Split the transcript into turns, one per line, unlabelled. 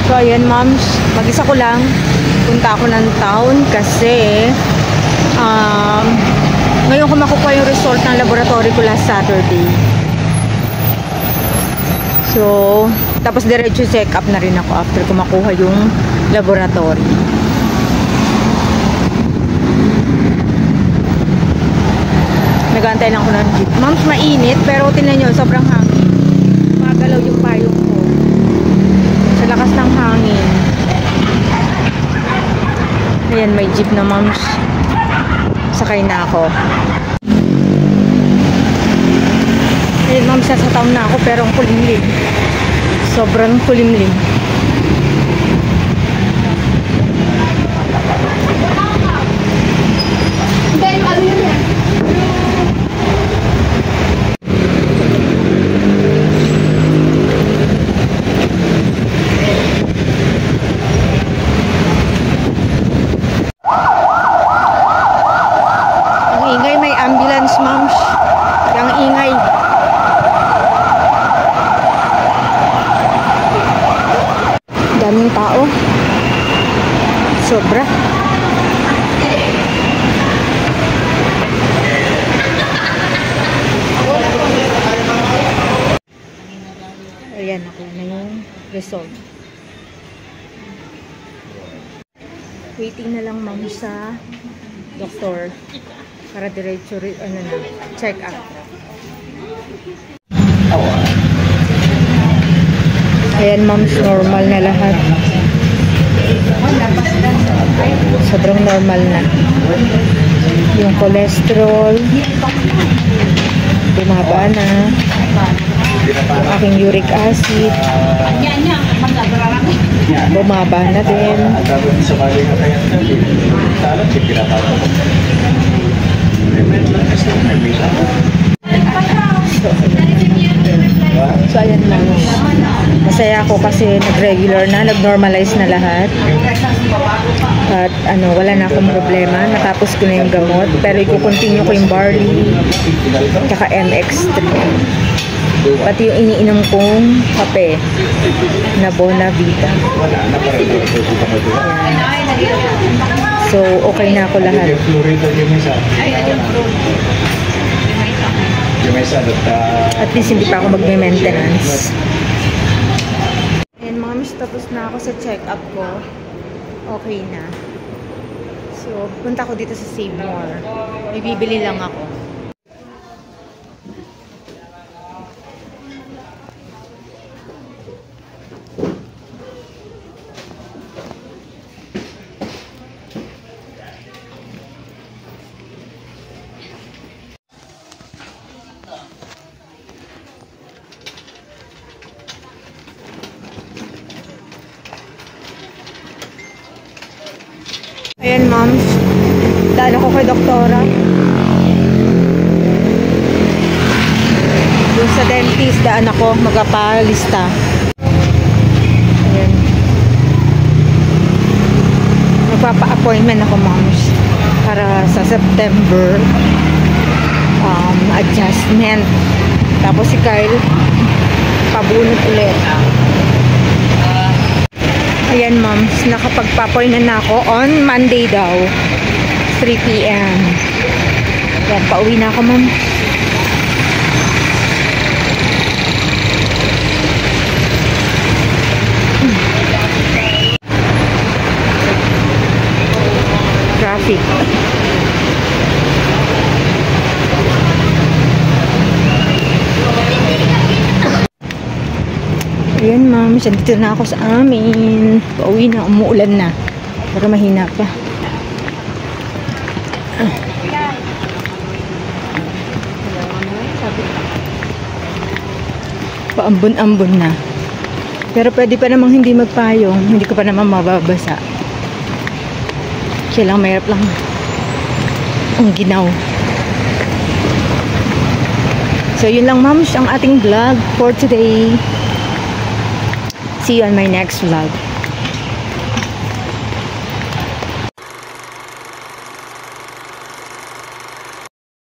So ayan moms, mag-isa ko lang. Punta ako ng town kasi ngayon ko makukuha yung result ng laboratory ko last Saturday. So, tapos diretso check up na rin ako after ko makuha yung laboratory. Nag-aantay lang ko ng jeep. Moms, mainit pero tingnan nyo, sobrang hangin. Magalaw yung payong ko. Sa lakas ng hangin. Ayan, may jeep na moms. Sakay na ako. Ayan moms, sa town na ako pero ang kulimlim. Sobrang kulimlim. Moms, yung ingay. Daming tao. Sobra. Ayan, ako na yung result. Waiting na lang ma'am sa doktor. Para diretso ano na, check up. Ayan moms, normal na lahat. Sobrang normal na. Yung cholesterol bumaba na. Yung aking uric acid bumaba na din. So ayan lang. Masaya ako kasi nag-regular na, nag-normalize na lahat. At ano, wala na akong problema. Natapos ko na yung gamot. Pero i-continue ko yung barley tsaka MX3. Pati yung iniinom kong kape na Bonavita. So okay na ako lahat. At least hindi pa ako magme-maintenance. And moms, tapos na ako sa check-up ko. Okay na. So, punta ko dito sa Save More. May bibili lang ako. Ayan moms, daan ako kay doktora. Doon sa dentist, daan ako magpapalista. Ayan. Magpapa-appointment ako moms para sa September adjustment. Tapos si Kyle pabunot ulit. Ayan moms, nakapagpapoy na ako on Monday daw, 3 PM. Yan, pauwi na ako moms. Traffic. Ayan ma'am, dito na ako sa amin. Pauwi na, umuulan na. Para mahina pa. Paambon-ambon na. Pero pwede pa namang hindi magpayong. Hindi ko pa naman mababasa. Kaya lang, mayroon lang ang ginaw. So yun lang ma'am, ang ating vlog for today. See you on my next vlog.